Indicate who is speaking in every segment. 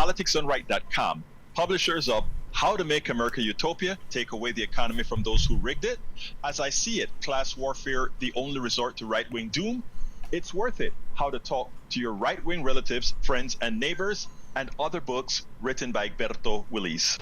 Speaker 1: politicsdoneright.com, publishers of How to Make America Utopia, Take Away the Economy from Those Who Rigged It, As I See It, Class Warfare, The Only Resort to Right-Wing Doom, It's Worth It, How to Talk to Your Right-Wing Relatives, Friends, and Neighbors, and other books written by Egberto Willis.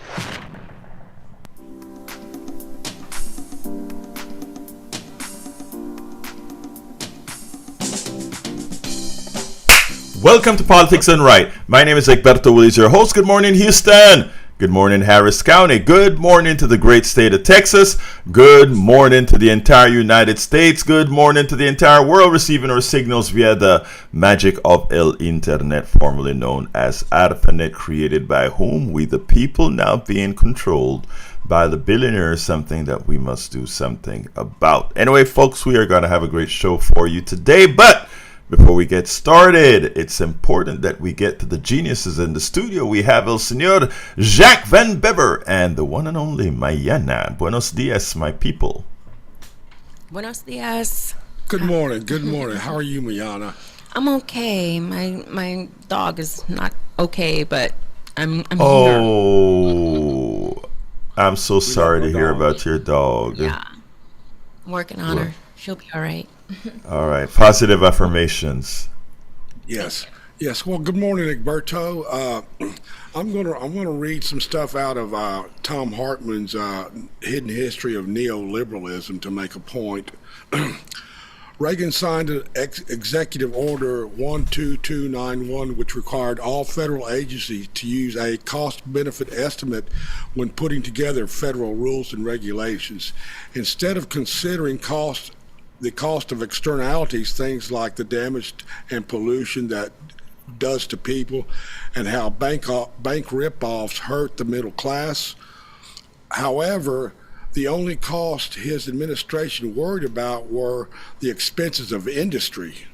Speaker 2: Welcome to Politics Done Right. My name is Egberto Willis, your host. Good morning, Houston. Good morning, Harris County. Good morning to the great state of Texas. Good morning to the entire United States. Good morning to the entire world receiving our signals via the magic of El Internet, formerly known as ARPANET, created by whom? We the people, now being controlled by the billionaires, something that we must do something about. Anyway, folks, we are going to have a great show for you today, but before we get started, it's important that we get to the geniuses in the studio. We have El Señor Jacques Van Bever and the one and only Mayana. Buenos dias, my people.
Speaker 3: Buenos dias.
Speaker 4: Good morning. Good morning. How are you, Mayana?
Speaker 3: I'm okay. My dog is not okay, but I'm here.
Speaker 2: Oh, I'm so sorry to hear about your dog.
Speaker 3: Yeah. I'm working on her. She'll be all right.
Speaker 2: All right. Positive affirmations.
Speaker 4: Yes. Yes. Well, good morning, Egberto. I'm gonna read some stuff out of Tom Hartman's Hidden History of Neoliberalism to make a point. Reagan signed an Executive Order 12291, which required all federal agencies to use a cost-benefit estimate when putting together federal rules and regulations. Instead of considering the cost of externalities, things like the damage and pollution that does to people and how bank rip-offs hurt the middle class. However, the only cost his administration worried about were the expenses of industry.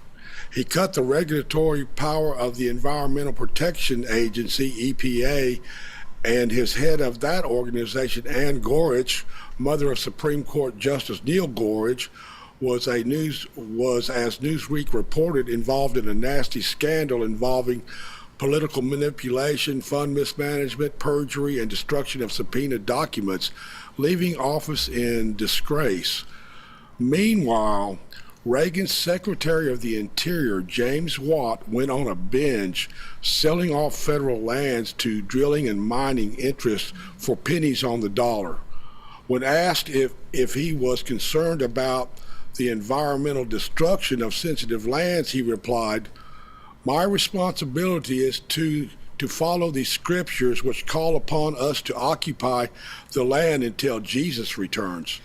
Speaker 4: He cut the regulatory power of the Environmental Protection Agency, EPA, and his head of that organization, Ann Gorsuch, mother of Supreme Court Justice Neil Gorsuch, was, as Newsweek reported, involved in a nasty scandal involving political manipulation, fund mismanagement, perjury, and destruction of subpoenaed documents, leaving office in disgrace. Meanwhile, Reagan's Secretary of the Interior, James Watt, went on a binge selling off federal lands to drilling and mining interests for pennies on the dollar. When asked if he was concerned about the environmental destruction of sensitive lands, he replied, "My responsibility is to follow the scriptures which call upon us to occupy the land until Jesus returns."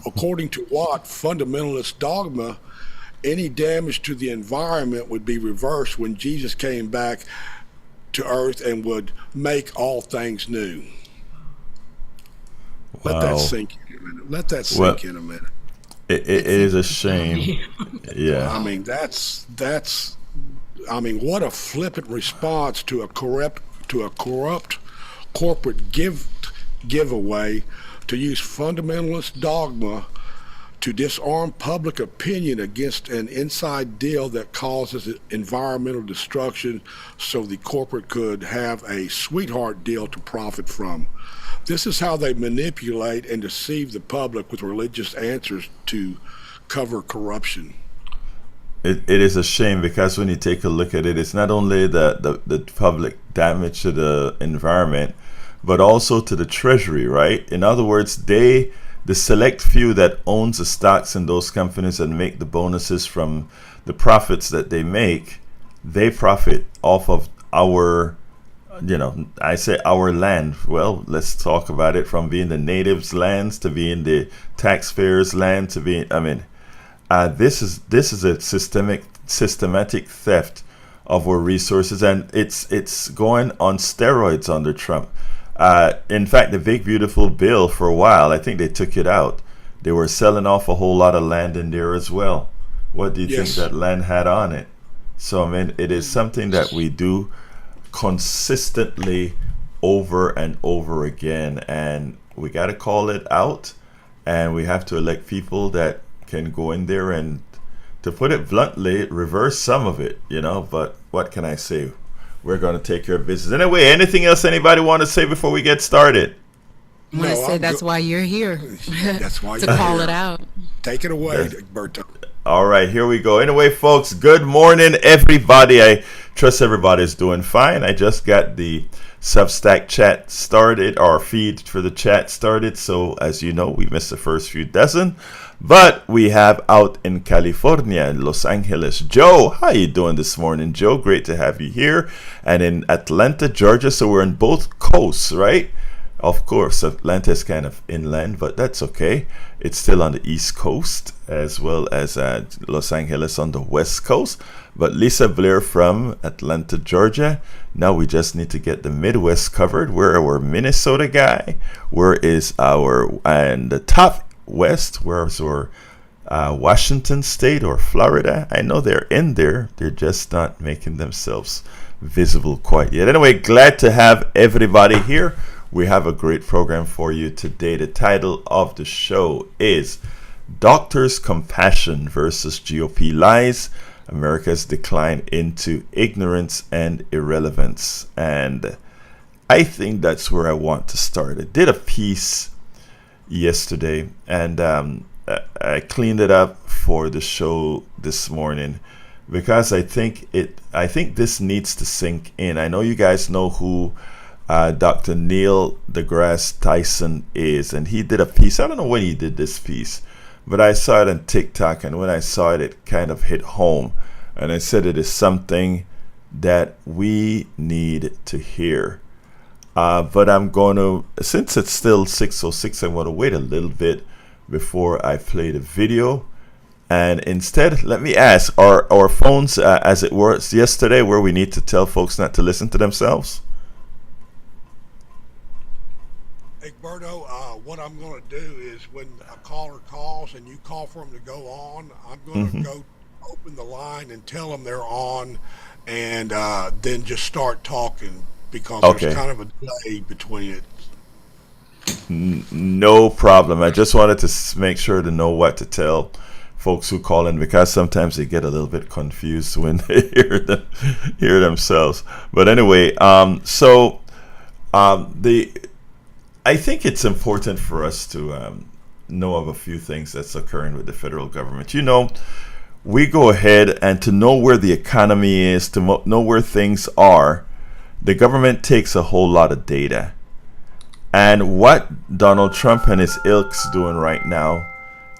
Speaker 4: According to Watt, fundamentalist dogma, any damage to the environment would be reversed when Jesus came back to earth and would make all things new.
Speaker 2: Wow.
Speaker 4: Let that sink in a minute. Let that sink in a minute.
Speaker 2: It is a shame. Yeah.
Speaker 4: I mean, what a flippant response to a corrupt corporate giveaway to use fundamentalist dogma to disarm public opinion against an inside deal that causes environmental destruction so the corporate could have a sweetheart deal to profit from. This is how they manipulate and deceive the public with religious answers to cover corruption.
Speaker 2: It is a shame because when you take a look at it, it's not only the public damage to the environment, but also to the treasury, right? In other words, the select few that owns the stocks in those companies and make the bonuses from the profits that they make, they profit off of our, I say our land. Well, let's talk about it, from being the natives' lands to being the taxpayers' land to being, this is a systematic theft of our resources, and it's going on steroids under Trump. In fact, the Big Beautiful Bill, for a while, I think they took it out. They were selling off a whole lot of land in there as well. What do you think that land had on it? So, it is something that we do consistently over and over again, and we got to call it out, and we have to elect people that can go in there and, to put it bluntly, reverse some of it, but what can I say? we're going to take care of business. Anyway, anything else anybody want to say before we get started?
Speaker 3: I want to say that's why you're here.
Speaker 4: That's why
Speaker 3: to
Speaker 4: you're
Speaker 3: call
Speaker 4: here.
Speaker 3: it out.
Speaker 4: Take it away, Egberto.
Speaker 2: All right, here we go. Anyway, folks, good morning, everybody. I trust everybody's doing fine. I just got the Substack chat started, our feed for the chat started. So, as you know, we missed the first few dozen. But we have out in California, in Los Angeles, Joe. How you doing this morning, Joe? Great to have you here. And in Atlanta, Georgia. So we're in both coasts, right? Of course, Atlanta is kind of inland, but that's okay. It's still on the East Coast, as well as Los Angeles on the West Coast. But Lisa Blair from Atlanta, Georgia. Now we just need to get the Midwest covered. We're our Minnesota guy. Where is our, and the top West, where's our Washington State or Florida? I know they're in there. They're just not making themselves visible quite yet. Anyway, glad to have everybody here. We have a great program for you today. The title of the show is Doctors' Compassion versus GOP Lies, America's Decline into Ignorance and Irrelevance. And I think that's where I want to start. I did a piece yesterday, and I cleaned it up for the show this morning because I think this needs to sink in. I know you guys know who Dr. Neil deGrasse Tyson is, and he did a piece. I don't know when he did this piece, but I saw it on TikTok, and when I saw it, it kind of hit home. And I said it is something that we need to hear. But I'm going to, since it's still 6:06, I'm going to wait a little bit before I play the video. And instead, let me ask, are our phones, as it was yesterday, where we need to tell folks not to listen to themselves?
Speaker 4: Egberto, what I'm going to do is when a caller calls and you call for them to go on, I'm going to go open the line and tell them they're on, and then just start talking because there's kind of a delay between it.
Speaker 2: No problem. I just wanted to make sure to know what to tell folks who call in, because sometimes they get a little bit confused when they hear themselves. But anyway, I think it's important for us to know of a few things that's occurring with the federal government. You know, we go ahead and to know where the economy is, to know where things are, the government takes a whole lot of data. And what Donald Trump and his ilk's doing right now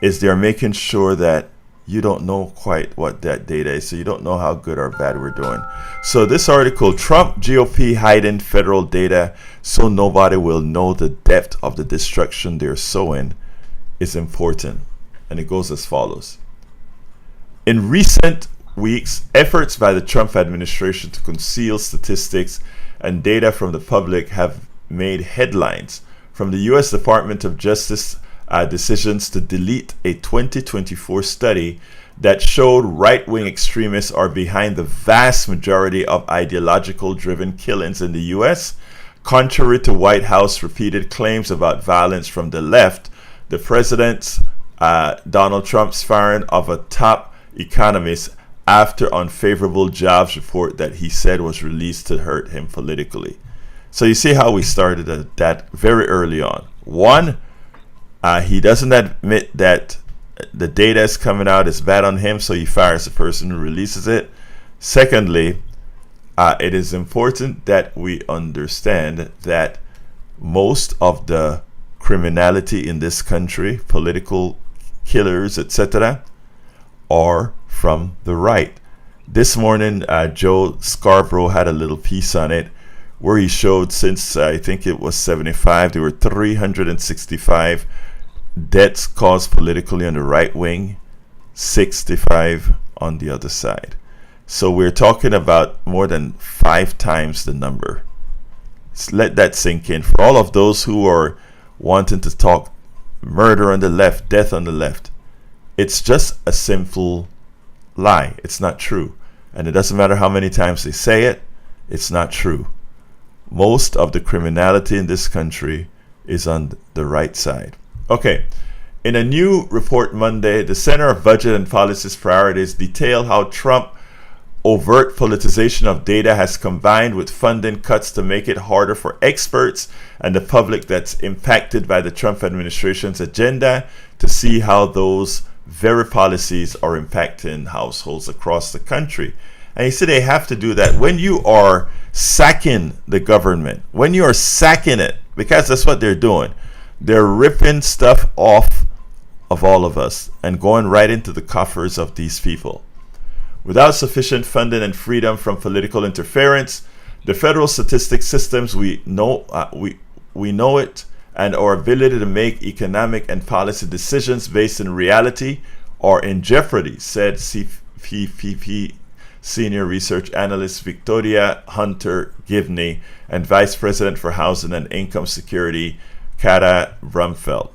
Speaker 2: is they're making sure that you don't know quite what that data is, so you don't know how good or bad we're doing. So this article, Trump GOP hiding federal data so nobody will know the depth of the destruction they're sowing, is important. And it goes as follows. In recent weeks, efforts by the Trump administration to conceal statistics and data from the public have made headlines, from the U.S. Department of Justice decisions to delete a 2024 study that showed right-wing extremists are behind the vast majority of ideological-driven killings in the U.S. Contrary to White House repeated claims about violence from the left, the president's Donald Trump's firing of a top economist after unfavorable jobs report that he said was released to hurt him politically. So you see how we started at that very early on. One, he doesn't admit that the data is coming out is bad on him, so he fires the person who releases it. Secondly, it is important that we understand that most of the criminality in this country, political killers, etc., are from the right. This morning, Joe Scarborough had a little piece on it where he showed since I think it was 75, there were 365 deaths caused politically on the right wing, 65 on the other side. So we're talking about more than 5 times the number. Let's let that sink in. For all of those who are wanting to talk murder on the left, death on the left, it's just a simple lie. It's not true. And it doesn't matter how many times they say it, it's not true. Most of the criminality in this country is on the right side. Okay, in a new report Monday, the Center of Budget and Policy's priorities detail how Trump overt politicization of data has combined with funding cuts to make it harder for experts and the public that's impacted by the Trump administration's agenda to see how those very policies are impacting households across the country. And you see, they have to do that when you are sacking the government, when you are sacking it, because that's what they're doing. They're ripping stuff off of all of us and going right into the coffers of these people. Without sufficient funding and freedom from political interference, the federal statistics systems we know it, and our ability to make economic and policy decisions based in reality are in jeopardy, said CPP Senior Research Analyst Victoria Hunter Givney and Vice President for Housing and Income Security, Kata Brumfeld.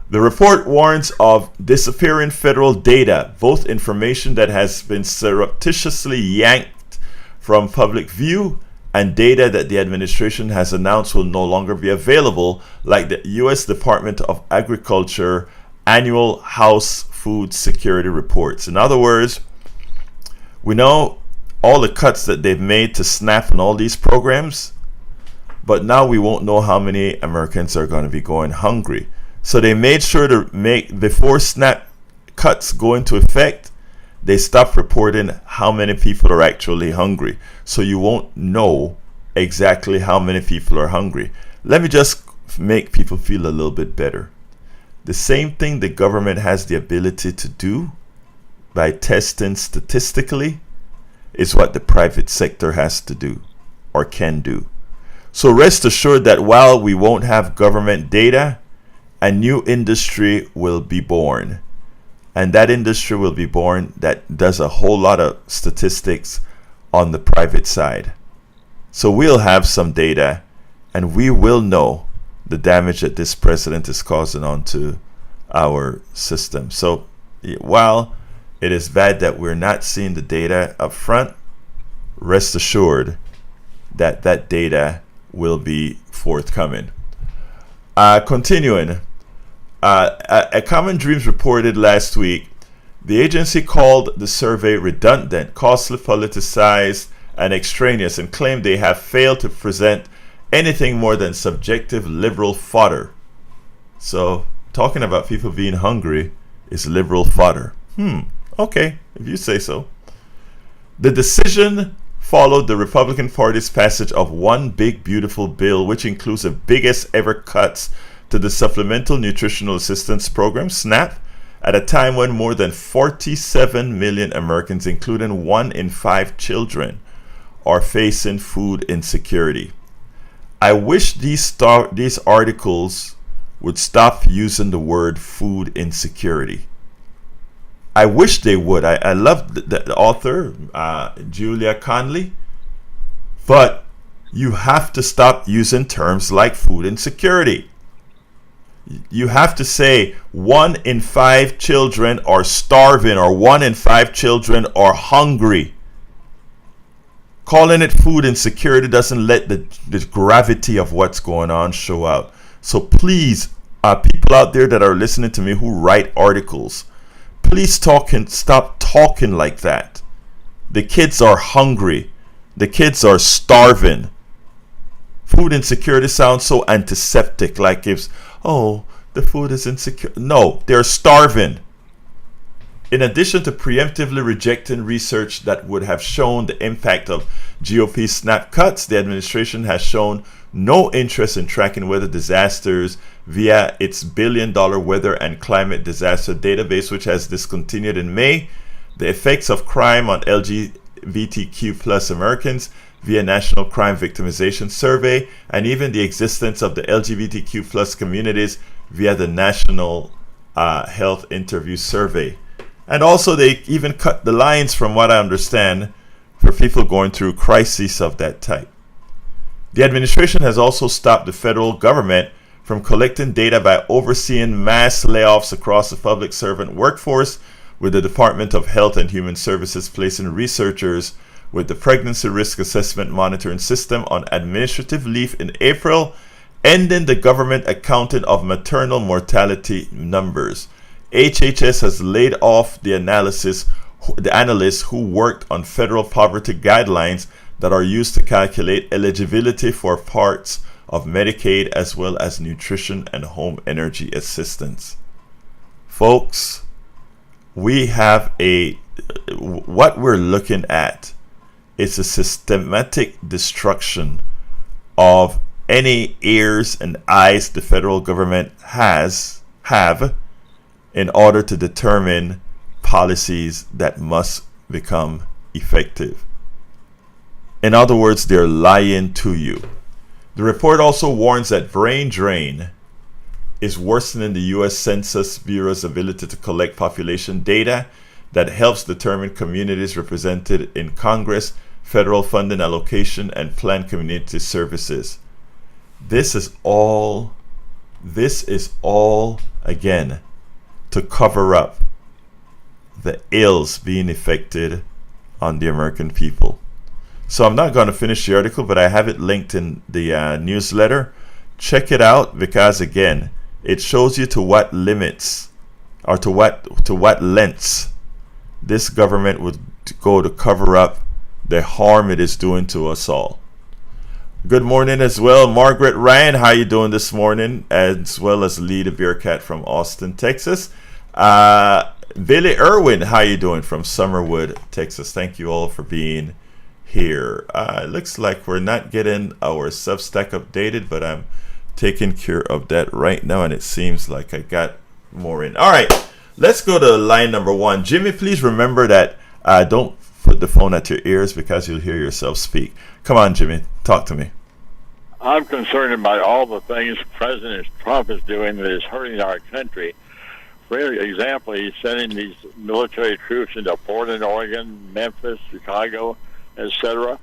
Speaker 2: The report warns of disappearing federal data, both information that has been surreptitiously yanked from public view and data that the administration has announced will no longer be available, like the U.S. Department of Agriculture annual House Food Security reports. In other words, we know all the cuts that they've made to SNAP and all these programs, but now we won't know how many Americans are going to be going hungry. So they made sure to make, before SNAP cuts go into effect, they stopped reporting how many people are actually hungry. So you won't know exactly how many people are hungry. Let me just make people feel a little bit better. The same thing the government has the ability to do by testing statistically is what the private sector has to do or can do. So rest assured that while we won't have government data, a new industry will be born. And that industry will be born that does a whole lot of statistics on the private side. So we'll have some data and we will know the damage that this president is causing onto our system. So while it is bad that we're not seeing the data up front, rest assured that that data will be forthcoming. Continuing. A Common Dreams reported last week, the agency called the survey redundant, costly, politicized, and extraneous, and claimed they have failed to present anything more than subjective liberal fodder. So, talking about people being hungry is liberal fodder. Okay, if you say so. The decision followed the Republican Party's passage of one big beautiful bill, which includes the biggest ever cuts to the Supplemental Nutritional Assistance Program, SNAP, at a time when more than 47 million Americans, including 1 in 5 children, are facing food insecurity. I wish these articles would stop using the word food insecurity. I wish they would. I love the author, Julia Conley, but you have to stop using terms like food insecurity. You have to say 1 in 5 children are starving or 1 in 5 children are hungry. Calling it food insecurity doesn't let the gravity of what's going on show out. So please, people out there that are listening to me who write articles, please stop talking like that. The kids are hungry. The kids are starving. Food insecurity sounds so antiseptic, like if, oh, the food is insecure. No, they're starving. In addition to preemptively rejecting research that would have shown the impact of GOP SNAP cuts, the administration has shown no interest in tracking weather disasters via its billion-dollar weather and climate disaster database, which has discontinued in May, the effects of crime on LGBTQ plus Americans via National Crime Victimization Survey, and even the existence of the LGBTQ plus communities via the National Health Interview Survey. And also they even cut the lines, from what I understand, for people going through crises of that type. The administration has also stopped the federal government from collecting data by overseeing mass layoffs across the public servant workforce, with the Department of Health and Human Services placing researchers with the Pregnancy Risk Assessment Monitoring System on administrative leave in April, ending the government accounting of maternal mortality numbers. HHS has laid off the analysis the analysts who worked on federal poverty guidelines that are used to calculate eligibility for parts of Medicaid as well as nutrition and home energy assistance. Folks, we have what we're looking at is a systematic destruction of any ears and eyes the federal government have in order to determine policies that must become effective. In other words, they're lying to you. The report also warns that brain drain is worsening the U.S. Census Bureau's ability to collect population data that helps determine communities represented in Congress, federal funding allocation, and planned community services. This is all, again, to cover up the ills being affected on the American people. So I'm not going to finish the article, but I have it linked in the newsletter. Check it out because, again, it shows you to what limits or to what lengths this government would go to cover up the harm it is doing to us all. Good morning as well, Margaret Ryan. How you doing this morning? As well as Lee the Bearcat from Austin, Texas. Billy Irwin, how you doing from Summerwood, Texas? Thank you all for being here. It looks like we're not getting our Substack updated, but I'm taking care of that right now, and it seems like I got more in. All right, let's go to line number 1. Jimmy, please remember that don't put the phone at your ears because you'll hear yourself speak. Come on, Jimmy, talk to me.
Speaker 5: I'm concerned about all the things President Trump is doing that is hurting our country. For example, he's sending these military troops into Portland, Oregon, Memphis, Chicago, etc.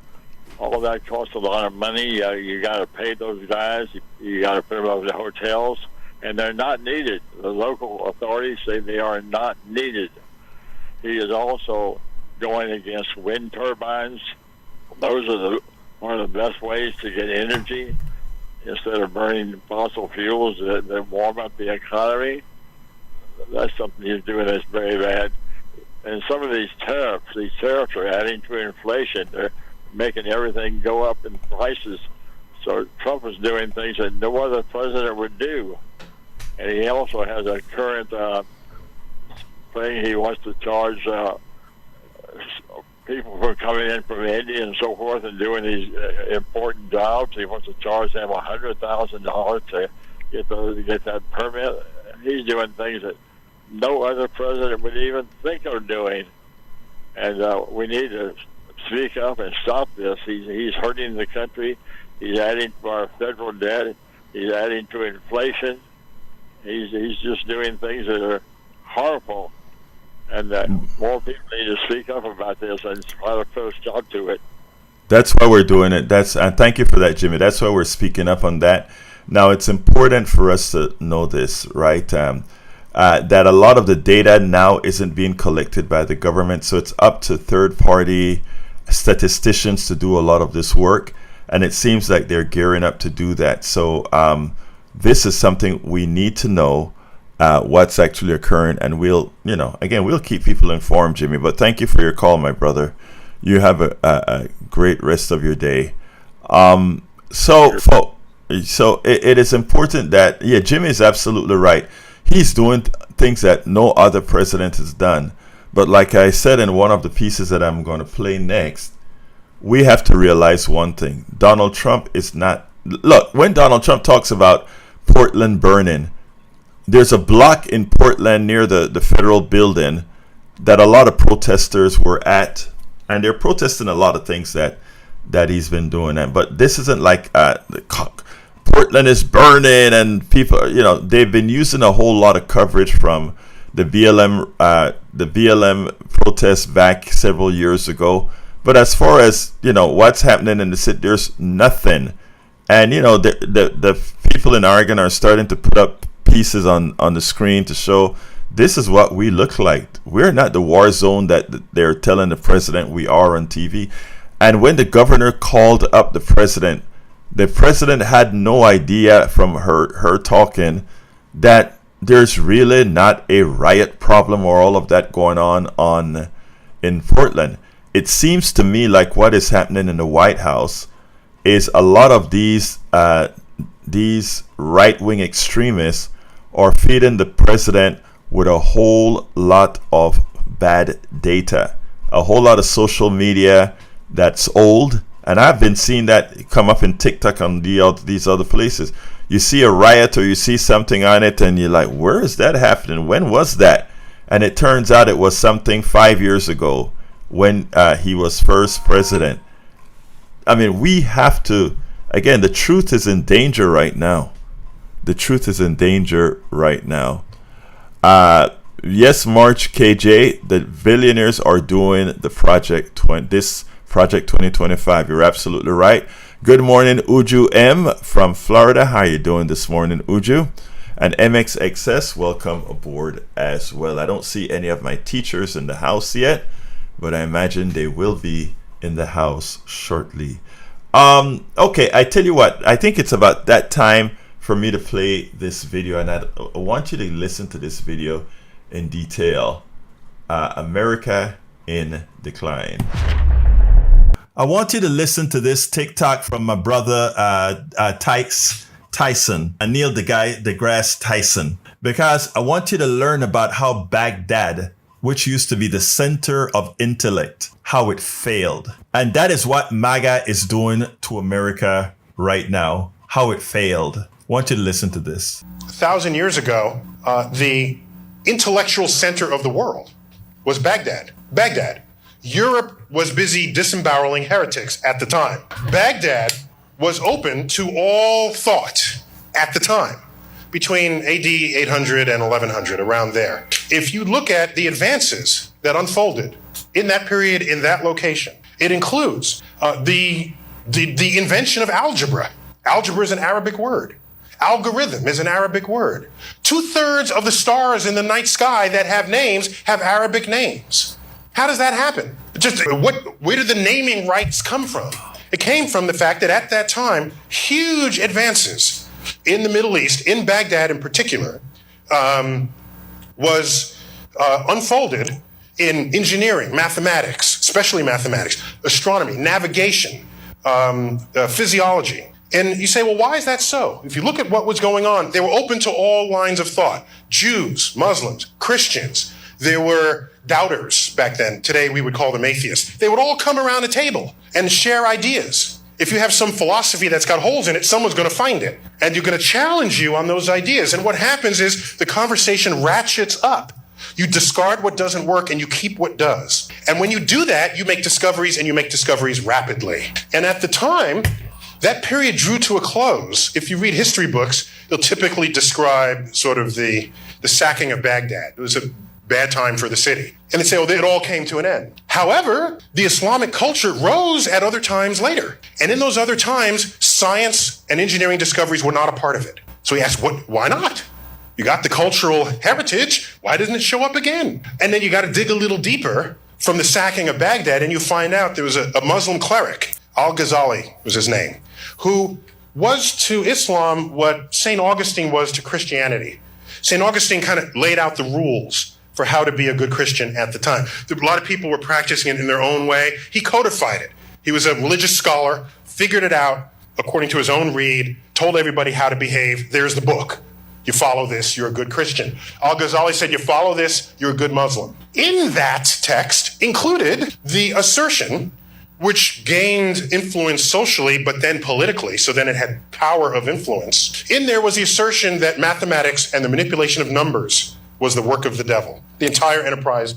Speaker 5: All of that costs a lot of money. You got to pay those guys. You got to put them over the hotels, and they're not needed. The local authorities say they are not needed. He is also going against wind turbines. Those are one of the best ways to get energy instead of burning fossil fuels that warm up the economy. That's something he's doing that's very bad. And some of these tariffs are adding to inflation. They're making everything go up in prices. So Trump is doing things that no other president would do. And he also has a current thing he wants to charge people for coming in from India and so forth and doing these important jobs. He wants to charge them $100,000 to get that permit. He's doing things that no other president would even think of doing. And we need to speak up and stop this. He's hurting the country. He's adding to our federal debt. He's adding to inflation. He's just doing things that are harmful. And more people need to speak up about this and try to put a stop to it.
Speaker 2: That's why we're doing it. Thank you for that, Jimmy. That's why we're speaking up on that. Now, it's important for us to know this, right? That a lot of the data now isn't being collected by the government, so it's up to third-party statisticians to do a lot of this work, and it seems like they're gearing up to do that. So this is something we need to know. What's actually occurring, and we'll keep people informed, Jimmy. But thank you for your call, my brother. You have a great rest of your day. So it is important that Jimmy is absolutely right. He's doing things that no other president has done. But like I said in one of the pieces that I'm going to play next, we have to realize one thing: Donald Trump is not. Look, when Donald Trump talks about Portland burning, there's a block in Portland near the federal building that a lot of protesters were at, and they're protesting a lot of things that he's been doing. But this isn't like Portland is burning and people, they've been using a whole lot of coverage from the BLM protests back several years ago. But as far as what's happening in the city, there's nothing. And the people in Oregon are starting to put up pieces on the screen to show this is what we look like. We're not the war zone that they're telling the president we are on TV. And when the governor called up the president had no idea from her talking that there's really not a riot problem or all of that going on in Portland. It seems to me like what is happening in the White House is a lot of these right-wing extremists are feeding the president with a whole lot of bad data, a whole lot of social media that's old. And I've been seeing that come up in TikTok and these other places. You see a riot or you see something on it and you're like, where is that happening? When was that? And it turns out it was something 5 years ago when he was first president. I mean, we have to, again, the truth is in danger right now. The truth is in danger right now. Yes, March KJ, the billionaires are doing the Project 2025. You're absolutely right. Good morning, Uju M from Florida. How are you doing this morning, Uju? And MXXS, welcome aboard as well. I don't see any of my teachers in the house yet, but I imagine they will be in the house shortly. Okay, I tell you what, I think it's about that time for me to play this video, and I want you to listen to this video in detail. America in decline. I want you to listen to this TikTok from my brother Tyson, Neil deGrasse Tyson, because I want you to learn about how Baghdad, which used to be the center of intellect, how it failed. And that is what MAGA is doing to America right now, how it failed. I want you to listen to this.
Speaker 6: 1,000 years ago, the intellectual center of the world was Baghdad. Europe was busy disemboweling heretics at the time. Baghdad was open to all thought at the time, between AD 800 and 1100, around there. If you look at the advances that unfolded in that period, in that location, it includes the invention of algebra. Algebra is an Arabic word. Algorithm is an Arabic word. 2/3 of the stars in the night sky that have names have Arabic names. How does that happen? Where did the naming rights come from? It came from the fact that at that time, huge advances in the Middle East, in Baghdad in particular, was unfolded in engineering, mathematics, especially mathematics, astronomy, navigation, physiology. And you say, well, why is that so? If you look at what was going on, they were open to all lines of thought. Jews, Muslims, Christians. There were doubters back then. Today we would call them atheists. They would all come around a table and share ideas. If you have some philosophy that's got holes in it, someone's going to find it. And you're going to challenge you on those ideas. And what happens is the conversation ratchets up. You discard what doesn't work and you keep what does. And when you do that, you make discoveries, and you make discoveries rapidly. And at the time, that period drew to a close. If you read history books, they'll typically describe sort of the sacking of Baghdad. It was a bad time for the city. And they say, oh, it all came to an end. However, the Islamic culture rose at other times later. And in those other times, science and engineering discoveries were not a part of it. So he asked, why not? You got the cultural heritage. Why doesn't it show up again? And then you got to dig a little deeper from the sacking of Baghdad, and you find out there was a Muslim cleric, Al-Ghazali was his name, who was to Islam what St. Augustine was to Christianity. St. Augustine kind of laid out the rules for how to be a good Christian at the time. A lot of people were practicing it in their own way. He codified it. He was a religious scholar, figured it out according to his own read, told everybody how to behave. There's the book. You follow this, you're a good Christian. Al-Ghazali said, you follow this, you're a good Muslim. In that text included the assertion, which gained influence socially, but then politically, so then it had power of influence. In there was the assertion that mathematics and the manipulation of numbers was the work of the devil. The entire enterprise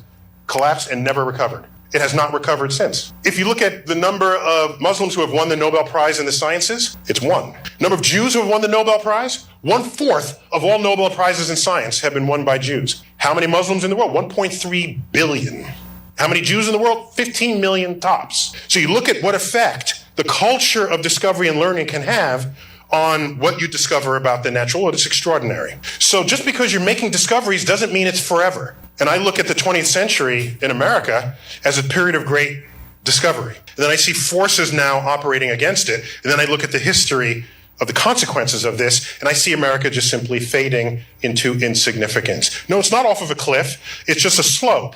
Speaker 6: collapsed and never recovered. It has not recovered since. If you look at the number of Muslims who have won the Nobel Prize in the sciences, it's 1. Number of Jews who have won the Nobel Prize, 1/4 of all Nobel Prizes in science have been won by Jews. How many Muslims in the world? 1.3 billion. How many Jews in the world? 15 million tops. So you look at what effect the culture of discovery and learning can have on what you discover about the natural world. It's extraordinary. So just because you're making discoveries doesn't mean it's forever. And I look at the 20th century in America as a period of great discovery. And then I see forces now operating against it. And then I look at the history of the consequences of this, and I see America just simply fading into insignificance. No, it's not off of a cliff. It's just a slope.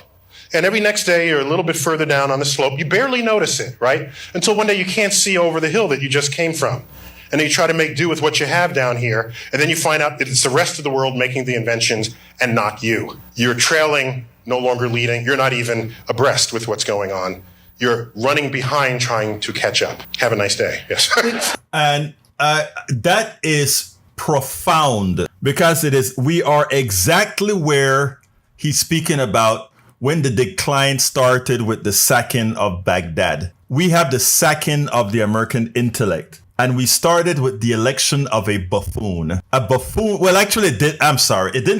Speaker 6: And every next day you're a little bit further down on the slope. You barely notice it, right? Until one day you can't see over the hill that you just came from. And then you try to make do with what you have down here. And then you find out that it's the rest of the world making the inventions and not you. You're trailing, no longer leading. You're not even abreast with what's going on. You're running behind trying to catch up. Have a nice day. Yes.
Speaker 2: And that is profound, because we are exactly where he's speaking about when the decline started with the sacking of Baghdad. We have the sacking of the American intellect. And we started with the election of a buffoon. A buffoon, well, actually, it didn't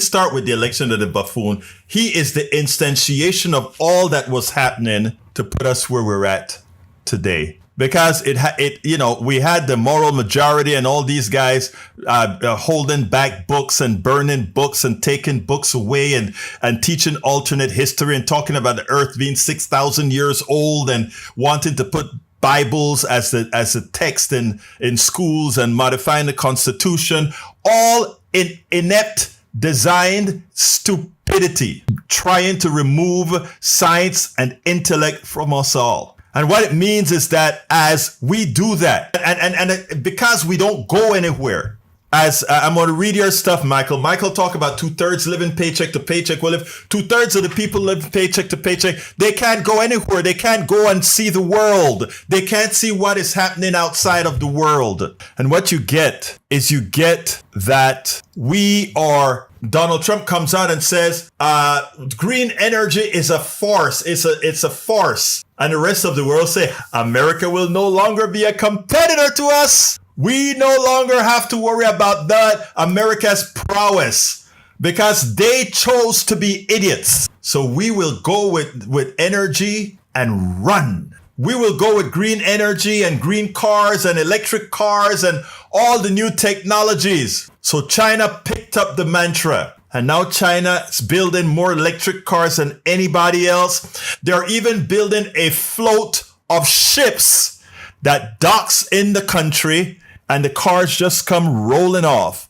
Speaker 2: start with the election of the buffoon. He is the instantiation of all that was happening to put us where we're at today. Because we had the moral majority and all these guys holding back books and burning books and taking books away and teaching alternate history and talking about the earth being 6,000 years old and wanting to put Bibles as a text in schools and modifying the Constitution, all in inept, designed stupidity, trying to remove science and intellect from us all. And what it means is that as we do that, and because we don't go anywhere, as I'm going to read your stuff, Michael. Michael talk about 2/3 living paycheck to paycheck. Well, if 2/3 of the people live paycheck to paycheck, they can't go anywhere. They can't go and see the world. They can't see what is happening outside of the world. And what you get is that Donald Trump comes out and says, green energy is a farce. It's a farce. And the rest of the world say, America will no longer be a competitor to us. We no longer have to worry about that America's prowess because they chose to be idiots. So we will go with energy and run. We will go with green energy and green cars and electric cars and all the new technologies. So China picked up the mantra. And now China is building more electric cars than anybody else. They're even building a float of ships that docks in the country, and the cars just come rolling off.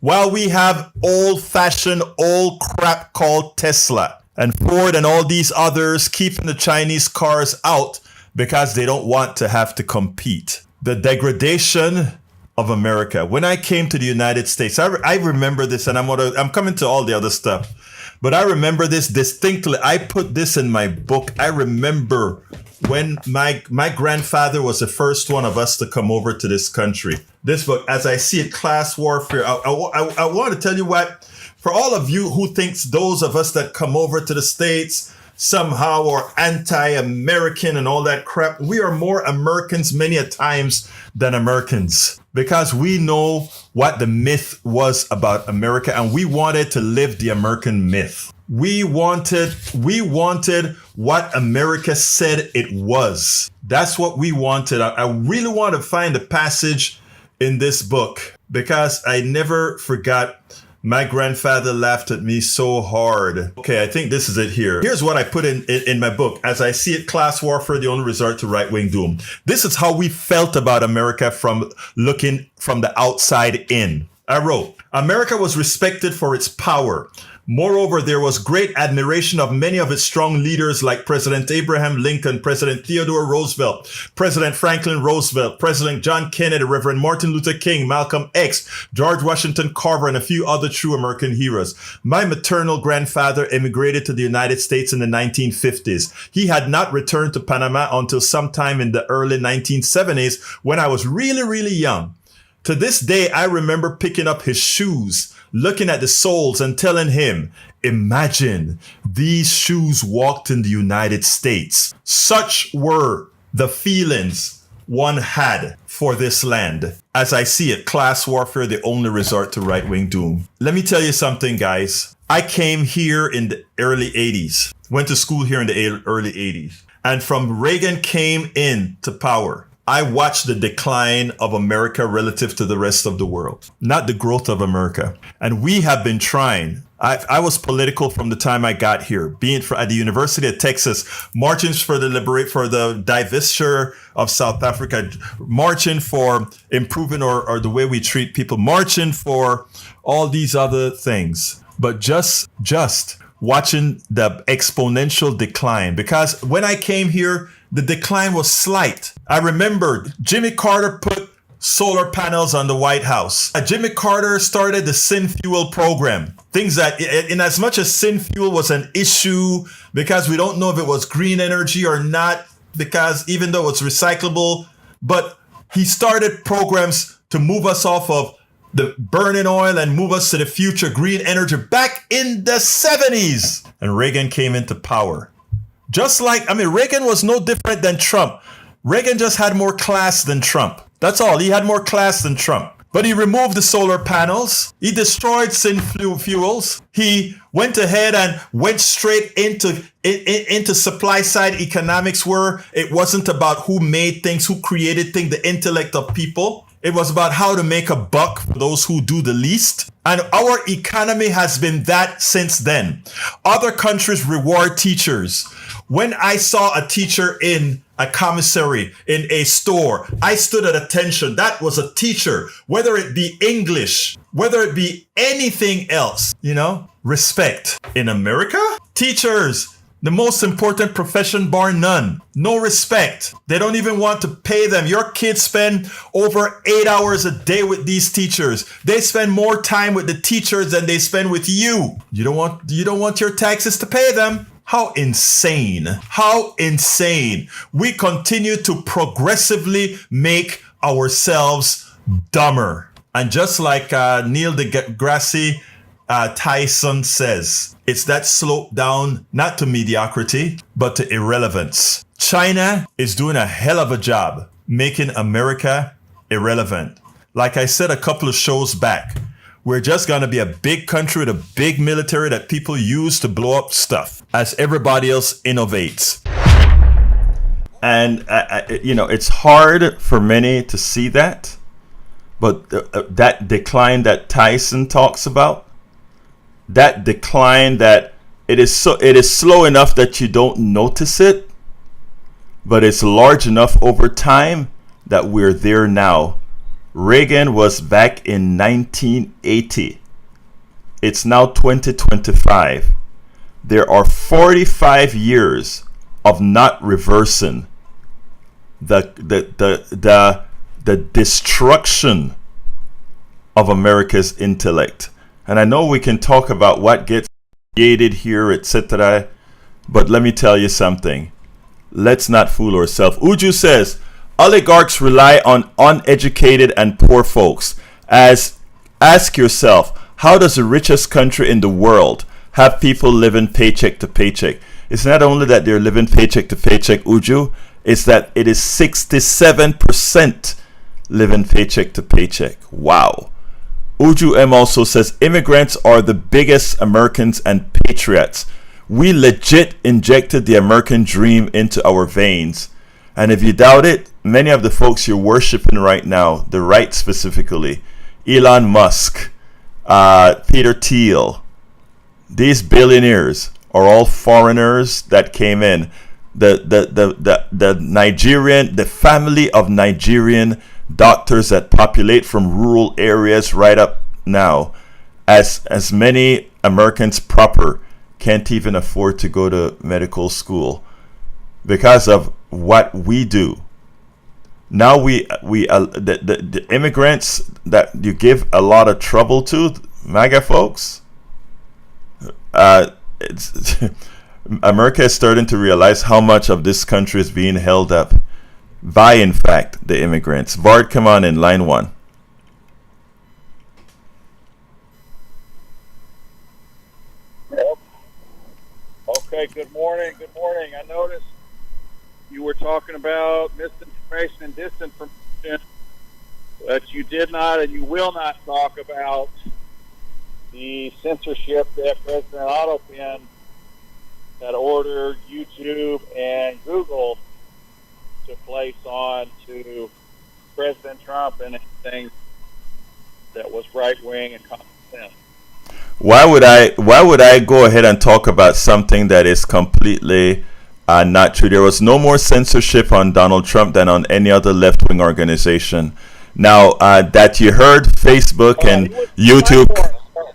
Speaker 2: While we have old-fashioned old crap called Tesla and Ford and all these others keeping the Chinese cars out because they don't want to have to compete. The degradation of America. When I came to the United States, I remember this, and I'm coming to all the other stuff, but I remember this distinctly. I put this in my book. I remember when my grandfather was the first one of us to come over to this country. This book, As I See It, Class Warfare. I want to tell you what, for all of you who thinks those of us that come over to the States somehow are anti-American and all that crap, we are more Americans many a times than Americans, because we know what the myth was about America, and we wanted to live the American myth. We wanted what America said it was. That's what we wanted. I really want to find a passage in this book, because I never forgot. My grandfather laughed at me so hard. Okay, I think this is it here. Here's what I put in my book. As I See It, Class Warfare, the Only Resort to Right-Wing Doom. This is how we felt about America from looking from the outside in. I wrote, America was respected for its power. Moreover, there was great admiration of many of its strong leaders like President Abraham Lincoln, President Theodore Roosevelt, President Franklin Roosevelt, President John Kennedy, Reverend Martin Luther King, Malcolm X, George Washington Carver, and a few other true American heroes. My maternal grandfather immigrated to the United States in the 1950s. He had not returned to Panama until sometime in the early 1970s when I was really, really young. To this day, I remember picking up his shoes, looking at the soles and telling him, imagine these shoes walked in the United States. Such were the feelings one had for this land. As I see it, class warfare, the only resort to right-wing doom. Let me tell you something, guys. I came here in the early 80s, went to school here in the early 80s. And from Reagan came in to power, I watched the decline of America relative to the rest of the world, not the growth of America. And we have been trying. I was political from the time I got here, being at the University of Texas, marching for the divestiture of South Africa, marching for improving or the way we treat people, marching for all these other things. But just watching the exponential decline, because when I came here, the decline was slight. I remember Jimmy Carter put solar panels on the White House. Jimmy Carter started the Sin Fuel program. Things that, in as much as Sin Fuel was an issue because we don't know if it was green energy or not, because even though it's recyclable, but he started programs to move us off of the burning oil and move us to the future green energy back in the 70s. And Reagan came into power. Just like, Reagan was no different than Trump. Reagan just had more class than Trump. That's all. He had more class than Trump. But he removed the solar panels. He destroyed sin fuels. He went ahead and went straight into supply side economics, where it wasn't about who made things, who created things, the intellect of people. It was about how to make a buck for those who do the least. And our economy has been that since then. Other countries reward teachers. When I saw a teacher in a commissary, in a store, I stood at attention. That was a teacher. Whether it be English, whether it be anything else, respect. In America, teachers, the most important profession bar none. No respect. They don't even want to pay them. Your kids spend over 8 hours a day with these teachers. They spend more time with the teachers than they spend with you. You don't want your taxes to pay them. How insane. How insane. We continue to progressively make ourselves dumber. And just like Neil deGrasse Tyson says, it's that slope down, not to mediocrity, but to irrelevance. China is doing a hell of a job making America irrelevant. Like I said a couple of shows back, we're just going to be a big country with a big military that people use to blow up stuff as everybody else innovates. And, it's hard for many to see that. But that decline that Tyson talks about, that decline that it is slow enough that you don't notice it, but it's large enough over time that we're there now. Reagan was back in 1980. It's now 2025. There are 45 years of not reversing the destruction of America's intellect. And I know we can talk about what gets created here, etc. But let me tell you something. Let's not fool ourselves. Uju says, oligarchs rely on uneducated and poor folks. Ask yourself, how does the richest country in the world have people living paycheck to paycheck? It's not only that they're living paycheck to paycheck, Uju, it's that it is 67% living paycheck to paycheck. Wow. Uju M also says, immigrants are the biggest Americans and patriots. We legit injected the American dream into our veins. And if you doubt it, many of the folks you're worshiping right now, the right specifically, Elon Musk, Peter Thiel, these billionaires are all foreigners that came in. The Nigerian, the family of Nigerian doctors that populate from rural areas right up now, as many Americans proper can't even afford to go to medical school because of what we do. Now the immigrants that you give a lot of trouble to, MAGA folks, America is starting to realize how much of this country is being held up by, in fact, the immigrants. Bart, come on in, line one.
Speaker 7: Yep. Okay, good morning. Good morning. I noticed you were talking about misinformation and disinformation, but you did not and you will not talk about the censorship that President Otto had ordered YouTube and Google to place on to President Trump and anything that was right wing and common sense.
Speaker 2: Why would I go ahead and talk about something that is completely not true? There was no more censorship on Donald Trump than on any other left wing organization. Now that you heard Facebook and YouTube,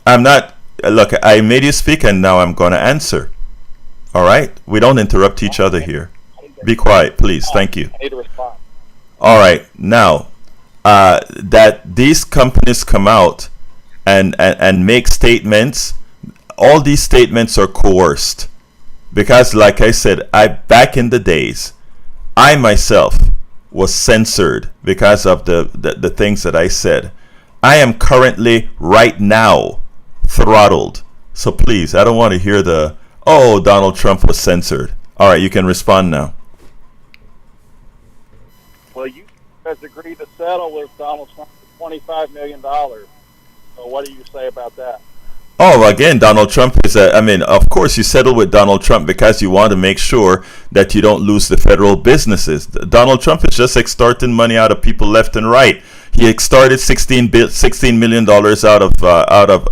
Speaker 2: I'm not look, I made you speak, and now I'm going to answer. All right? We don't interrupt each other here. Be quiet, please. Thank you.
Speaker 7: I need to respond.
Speaker 2: All right. Now, that these companies come out and make statements, all these statements are coerced. Because, like I said, back in the days, I myself was censored because of the things that I said. I am currently, right now, throttled. So please, I don't want to hear Donald Trump was censored. All right, you can respond now.
Speaker 7: Well, you guys agreed to settle with Donald Trump for $25 million. So what do you say about that?
Speaker 2: Oh, again, Donald Trump is of course you settle with Donald Trump because you want to make sure that you don't lose the federal businesses. Donald Trump is just extorting money out of people left and right. He extorted $16 million out of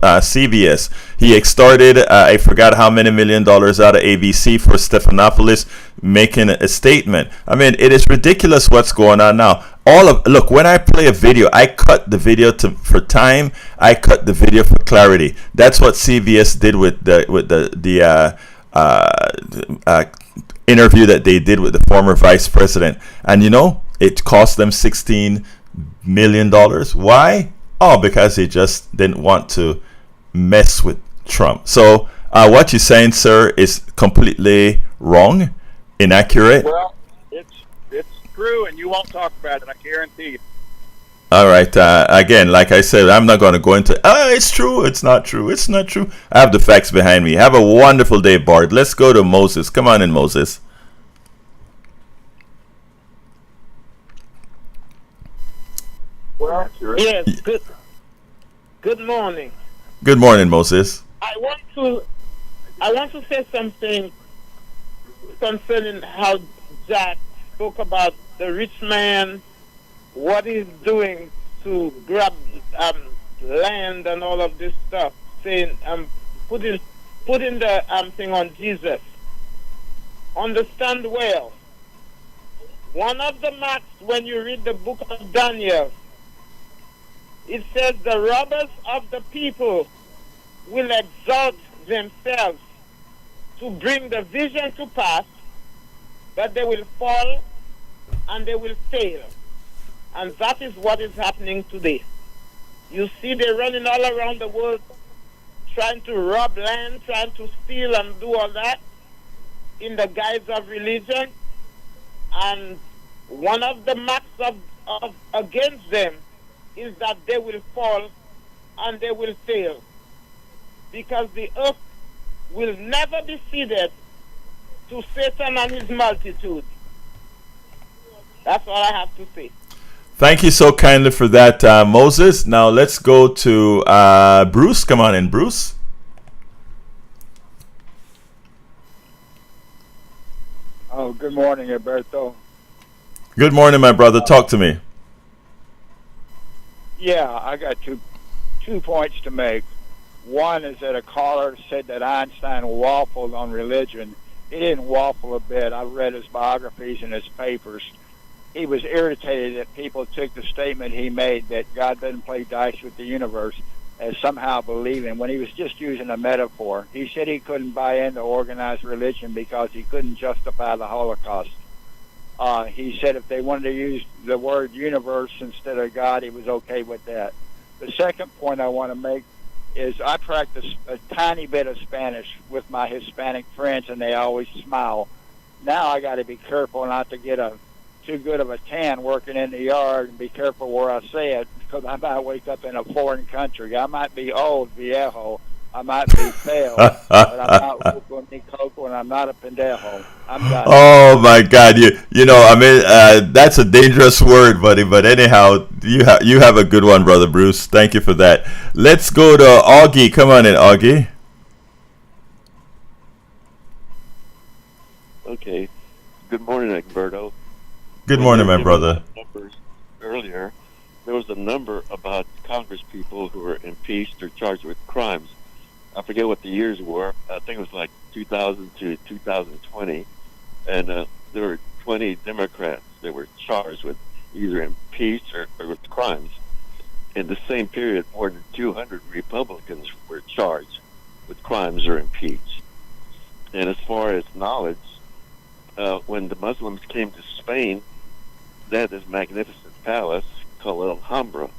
Speaker 2: CBS. He extorted, I forgot how many $1 million out of ABC for Stephanopoulos making a statement. I mean, it is ridiculous what's going on now. Look, when I play a video, I cut the video for time. I cut the video for clarity. That's what CBS did with the interview that they did with the former vice president. And it cost them $16 million. Why? Oh, because they just didn't want to mess with Trump. So what you're saying, sir, is completely wrong, inaccurate.
Speaker 7: Well, it's true, and you won't talk about it, I guarantee you.
Speaker 2: All right. Again, like I said, I'm not going to go into, it's true, it's not true, it's not true. I have the facts behind me. Have a wonderful day, Bart. Let's go to Moses. Come on in, Moses.
Speaker 7: Well,
Speaker 8: yes. Good morning.
Speaker 2: Good morning, Moses.
Speaker 8: I want to say something concerning how Jack spoke about the rich man, what he's doing to grab land and all of this stuff, saying putting the thing on Jesus. Understand well. One of the marks when you read the book of Daniel, it says the robbers of the people will exalt themselves to bring the vision to pass, but they will fall and they will fail. And that is what is happening today. You see, they're running all around the world trying to rob land, trying to steal and do all that in the guise of religion. And one of the marks of against them is that they will fall and they will fail. Because the earth will never be ceded to Satan and his multitude. That's all I have to say.
Speaker 2: Thank you so kindly for that, Moses. Now let's go to Bruce. Come on in, Bruce.
Speaker 9: Oh, good morning, Alberto.
Speaker 2: Good morning, my brother. Talk to me.
Speaker 9: Yeah, I got two points to make. One is that a caller said that Einstein waffled on religion. He didn't waffle a bit. I've read his biographies and his papers. He was irritated that people took the statement he made that God doesn't play dice with the universe as somehow believing when he was just using a metaphor. He said he couldn't buy into organized religion because he couldn't justify the Holocaust. He said if they wanted to use the word universe instead of God, he was okay with that. The second point I want to make is I practice a tiny bit of Spanish with my Hispanic friends, and they always smile. Now I got to be careful not to get too good of a tan working in the yard, and be careful where I say it, because I might wake up in a foreign country. I might be old, viejo. I might be pale, but I'm not Hugo ni Coco, and I'm not a pendejo. I'm done.
Speaker 2: Oh my God! That's a dangerous word, buddy. But anyhow, you have a good one, brother Bruce. Thank you for that. Let's go to Augie. Come on in, Augie.
Speaker 10: Okay. Good morning, Egberto.
Speaker 2: Good morning, my brother.
Speaker 10: Numbers earlier, there was a number about Congress people who were impeached or charged with crimes. I forget what the years were. I think it was like 2000 to 2020. And there were 20 Democrats that were charged with either impeached or with crimes. In the same period, more than 200 Republicans were charged. with crimes are impeached. And as far as knowledge, when the Muslims came to Spain, they had this magnificent palace called Alhambra,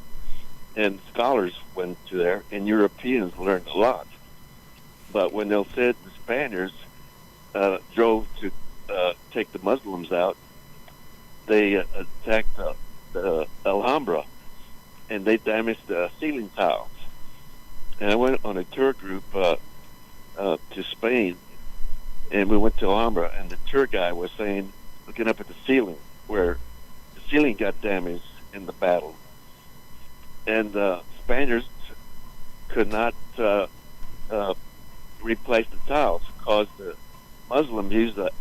Speaker 10: and scholars went to there, and Europeans learned a lot. But when they said the Spaniards drove to take the Muslims out, they attacked the Alhambra, and they damaged the ceiling tiles. And I went on a tour group to Spain, and we went to Alhambra, and the tour guy was saying, looking up at the ceiling, where the ceiling got damaged in the battle. And the Spaniards could not replace the tiles because the Muslims used the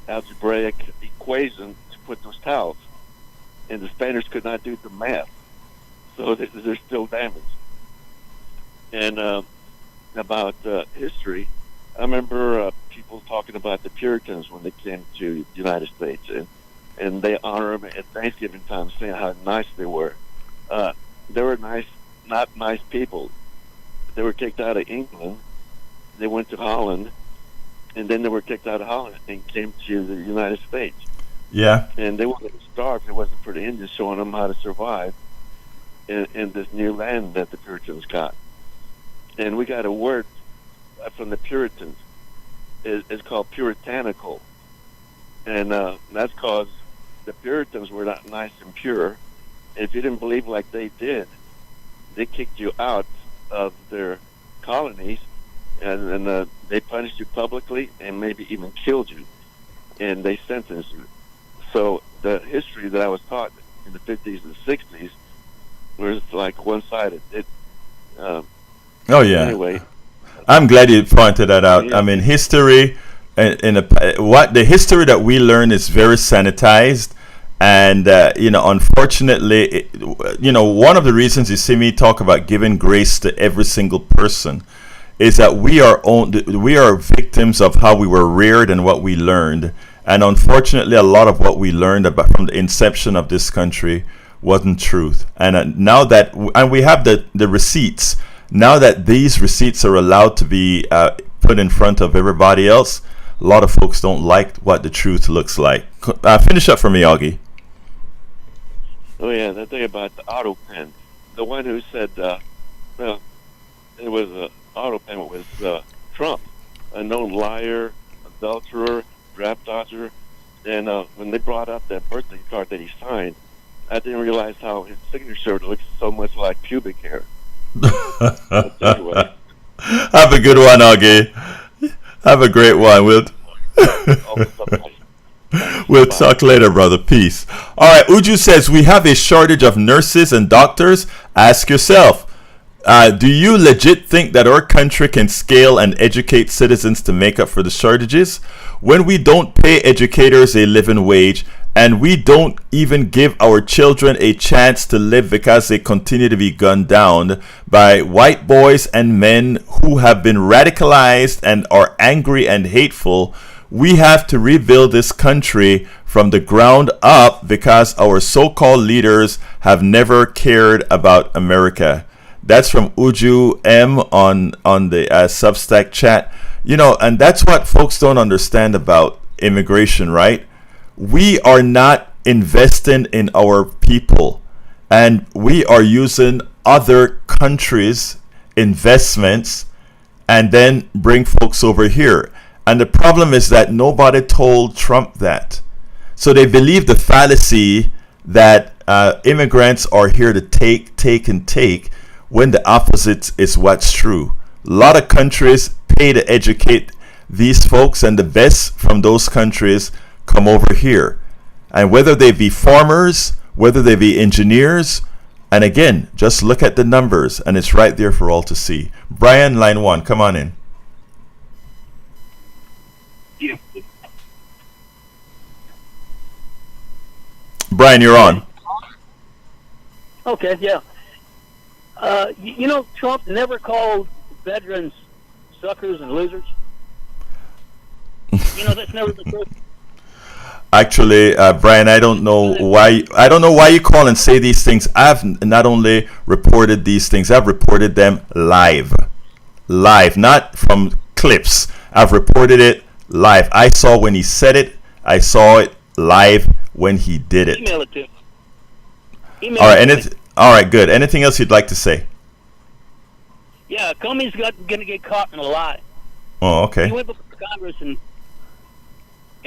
Speaker 10: algebraic equation to put those tiles. And the Spaniards could not do the math. So they're still damaged. And about history, I remember people talking about the Puritans when they came to the United States, and they honor them at Thanksgiving time, saying how nice they were. They were nice, not nice people. They were kicked out of England. They went to Holland, and then they were kicked out of Holland and came to the United States.
Speaker 2: Yeah.
Speaker 10: And they would have starved if it wasn't for the Indians showing them how to survive in this new land that the Puritans got. And we got a word from the Puritans. It's called puritanical. And that's because the Puritans were not nice and pure. If you didn't believe like they did, they kicked you out of their colonies, and they punished you publicly and maybe even killed you, and they sentenced you. So the history that I was taught in the 50s and 60s was like one-sided.
Speaker 2: Oh yeah.
Speaker 10: Anyway,
Speaker 2: I'm glad you pointed that out.
Speaker 10: Yeah.
Speaker 2: I mean, history, what the history that we learn is very sanitized, and unfortunately, one of the reasons you see me talk about giving grace to every single person is that we are victims of how we were reared and what we learned, and unfortunately, a lot of what we learned about from the inception of this country wasn't truth. And now that we have the receipts. Now that these receipts are allowed to be put in front of everybody else, a lot of folks don't like what the truth looks like. Finish up for me, Augie.
Speaker 10: oh yeah, that thing about the auto pen. The one who said, well, it was auto pen was Trump, a known liar, adulterer, draft dodger. And when they brought up that birthday card that he signed, I didn't realize how his signature looks so much like pubic hair. Anyway.
Speaker 2: Have a good one, Augie. Have a great one. We'll talk later, brother. Peace. All right. Uju says, we have a shortage of nurses and doctors. Ask yourself, do you legit think that our country can scale and educate citizens to make up for the shortages when we don't pay educators a living wage and we don't even give our children a chance to live because they continue to be gunned down by white boys and men who have been radicalized and are angry and hateful? We have to rebuild this country from the ground up because our so-called leaders have never cared about America. That's from Uju M on the Substack chat. And that's what folks don't understand about immigration, right? We are not investing in our people, and we are using other countries' investments and then bring folks over here. And the problem is that nobody told Trump that. So they believe the fallacy that immigrants are here to take, when the opposite is what's true. A lot of countries pay to educate these folks, and the best from those countries come over here. And whether they be farmers, whether they be engineers, and again, just look at the numbers, and it's right there for all to see. Brian, line 1, come on in.
Speaker 11: Yeah.
Speaker 2: Brian, you're on.
Speaker 11: Okay, yeah. Trump never called veterans suckers and losers. That's never the truth.
Speaker 2: Actually, Brian, I don't know why you call and say these things. I've not only reported these things, I've reported them live. live, not from clips. I've reported it live. I saw when he said it. I saw it live when he did it.
Speaker 11: Email it to me.
Speaker 2: All right, all right, good. Anything else you'd like to say?
Speaker 11: Yeah, Comey's going to get caught in a lie.
Speaker 2: Oh, okay.
Speaker 11: He went before Congress and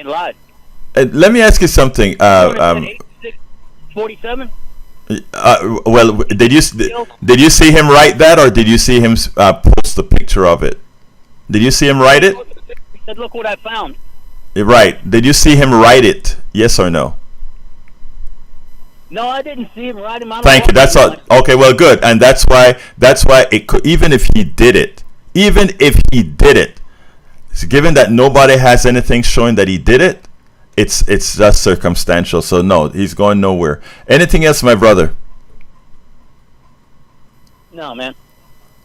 Speaker 11: lied.
Speaker 2: Let me ask you something.
Speaker 11: 47?
Speaker 2: Well, did you see him write that, or did you see him post the picture of it? Did you see him write it?
Speaker 11: He said, "Look what I found."
Speaker 2: Right. Did you see him write it? Yes or no?
Speaker 11: No, I didn't see him write him.
Speaker 2: Thank you. That's all. Okay. Well, good. And that's why it could, even if he did it, given that nobody has anything showing that he did it, it's just circumstantial. So no, he's going nowhere. Anything else, my brother?
Speaker 11: No, man.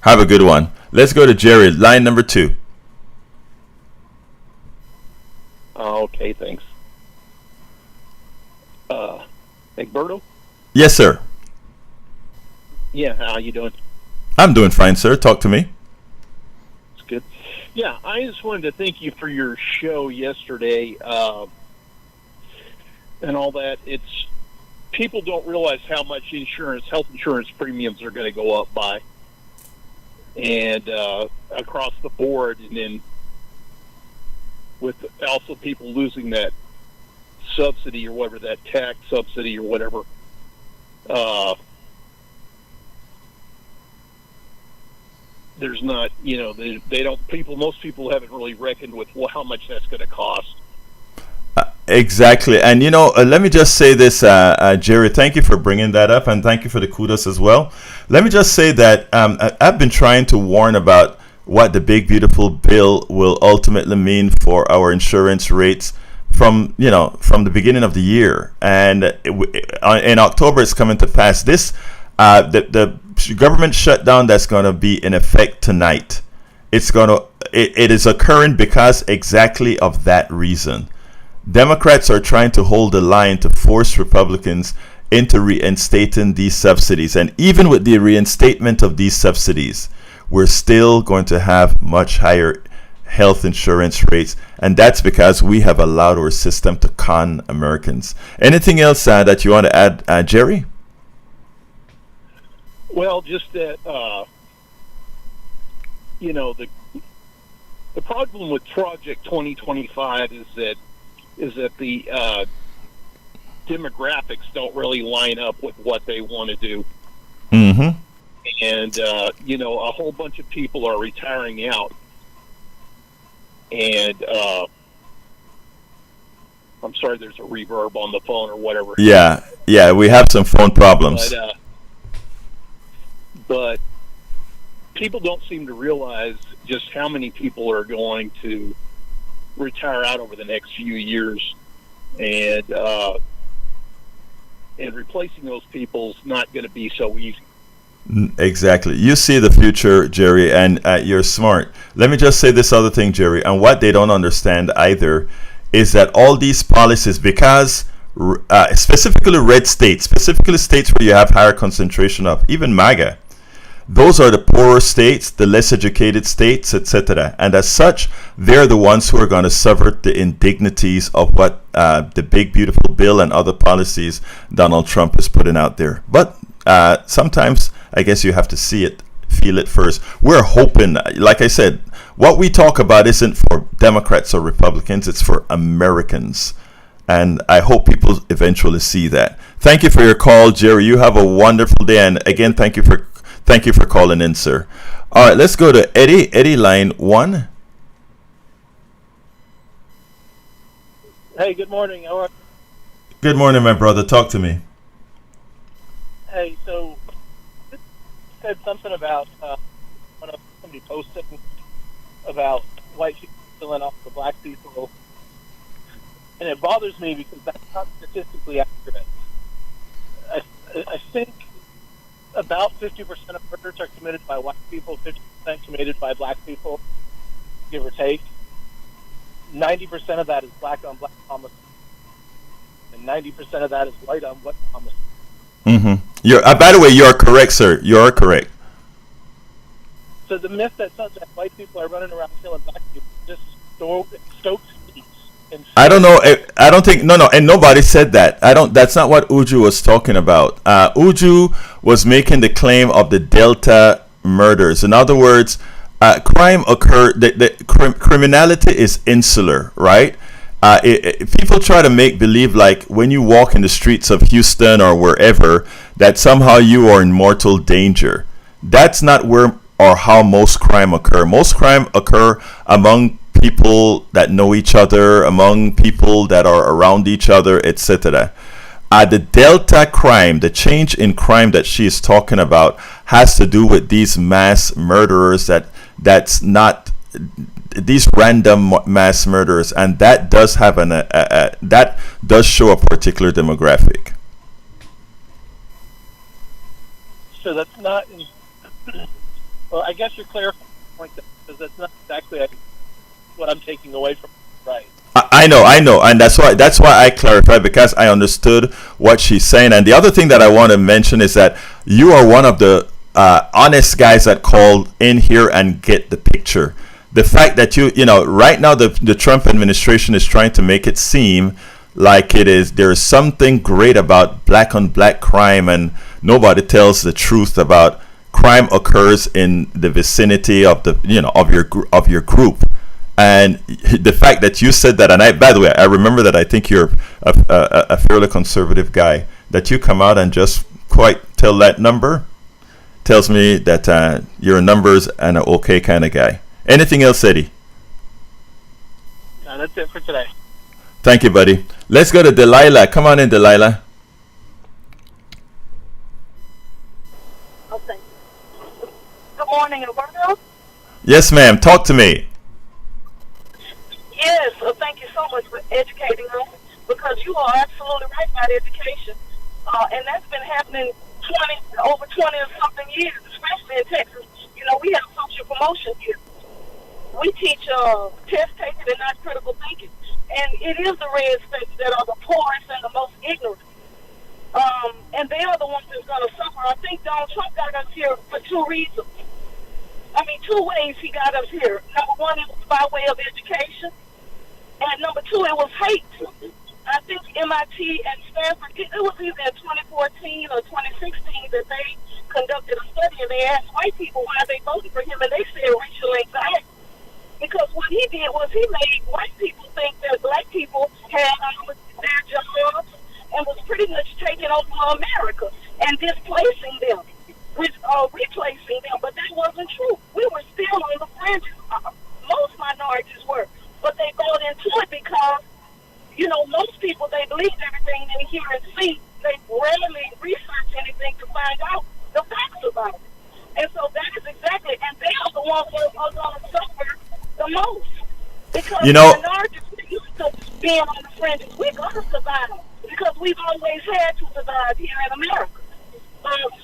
Speaker 2: Have a good one. Let's go to Jerry, line number 2.
Speaker 12: Okay, thanks. Egberto?
Speaker 2: Yes, sir.
Speaker 12: Yeah, how you doing?
Speaker 2: I'm doing fine, sir. Talk to me.
Speaker 12: It's good. Yeah, I just wanted to thank you for your show yesterday and all that. It's people don't realize how much health insurance premiums are going to go up by, and across the board, and then with also people losing that subsidy or whatever, that tax subsidy or whatever. There's not, they don't. Most people haven't really reckoned with how much that's going to cost.
Speaker 2: Exactly. And, let me just say this, Jerry, thank you for bringing that up, and thank you for the kudos as well. Let me just say that I've been trying to warn about what the big, beautiful bill will ultimately mean for our insurance rates from the beginning of the year. And in October, it's coming to pass. This, the government shutdown that's going to be in effect tonight, it is occurring because exactly of that reason. Democrats are trying to hold the line to force Republicans into reinstating these subsidies. And even with the reinstatement of these subsidies, we're still going to have much higher health insurance rates. And that's because we have allowed our system to con Americans. Anything else that you want to add, Jerry?
Speaker 12: Well, just that, the problem with Project 2025 is that the demographics don't really line up with what they want to do.
Speaker 2: Mm-hmm.
Speaker 12: And, a whole bunch of people are retiring out. And, I'm sorry, there's a reverb on the phone or whatever.
Speaker 2: Yeah, we have some phone problems.
Speaker 12: But people don't seem to realize just how many people are going to retire out over the next few years, and replacing those people is not going to be so easy.
Speaker 2: Exactly. You see the future, Jerry, and you're smart. Let me just say this other thing, Jerry, and what they don't understand either is that all these policies, because specifically red states, specifically states where you have higher concentration of, even MAGA, those are the poorer states, the less educated states, etc. And as such, they're the ones who are going to suffer the indignities of what the big, beautiful bill and other policies Donald Trump is putting out there. But sometimes, I guess you have to see it, feel it first. We're hoping, like I said, what we talk about isn't for Democrats or Republicans, it's for Americans. And I hope people eventually see that. Thank you for your call, Jerry. You have a wonderful day. And again, thank you for calling in, sir. All right, let's go to Eddie. Eddie, line 1.
Speaker 13: Hey, good morning.
Speaker 2: Good morning, my brother. Talk to me.
Speaker 13: Hey, so you said something about somebody posted about white people killing off the black people, and it bothers me because that's not statistically accurate. I think about 50% of murders are committed by white people, 50% committed by black people, give or take. 90% of that is black on black homicide, and 90% of that is white on white homicide.
Speaker 2: Mm-hmm. By the way, you are correct, sir. You are correct.
Speaker 13: So the myth that white people are running around killing black people just stokes peace.
Speaker 2: I don't know. I don't think no, and nobody said that. I don't. That's not what Uju was talking about. Uju was making the claim of the Delta murders. In other words, crime occurred. Criminality is insular, right? People try to make believe like when you walk in the streets of Houston or wherever that somehow you are in mortal danger. That's not where or how most crime occur. Most crime occur among people that know each other, among people that are around each other, etc. The Delta crime, the change in crime that she is talking about, has to do with these mass murderers. That's not these random mass murderers, and that does have that does show a particular demographic.
Speaker 13: So that's not. Well, I guess you're clarifying the point because that's not exactly what I'm taking away from it, right?
Speaker 2: I know, and that's why I clarify, because I understood what she's saying. And the other thing that I want to mention is that you are one of the honest guys that called in here and get the picture. The fact that you know right now the Trump administration is trying to make it seem like there is something great about black on black crime, and nobody tells the truth about crime occurs in the vicinity of of your group. And the fact that you said that, and by the way, I remember that I think you're a fairly conservative guy, that you come out and just quite tell that number tells me that you're a numbers and an okay kind of guy. Anything else, Eddie?
Speaker 13: No, that's it for today.
Speaker 2: Thank you, buddy. Let's go to Delilah. Come on in, Delilah.
Speaker 14: Okay. Good morning, Alberto.
Speaker 2: Yes, ma'am. Talk to me.
Speaker 14: Yes, well, thank you so much for educating us, because you are absolutely right about education. And that's been happening over 20 or something years, especially in Texas. You know, we have social promotion here. We teach test taking and not critical thinking. And it is the red states that are the poorest and the most ignorant. And they are the ones that's going to suffer. I think Donald Trump got us here for two reasons. I mean, two ways he got us here. Number one, it was by way of education. And number two, it was hate. I think MIT and Stanford, it was either in 2014 or 2016 that they conducted a study, and they asked white people why they voted for him, and they said racial anxiety. Because what he did was he made white people think that black people had their jobs and was pretty much taking over America and displacing them, replacing them. But that wasn't true. We were still on the fringes. Most minorities were. But they bought into it because, you know, most people, they believe everything they hear and see. They rarely research anything to find out the facts about it. And so that is exactly, and they are the ones who are going to suffer the most. Because minorities are used to being on the fringes. We're going to survive because we've always had to survive here in America.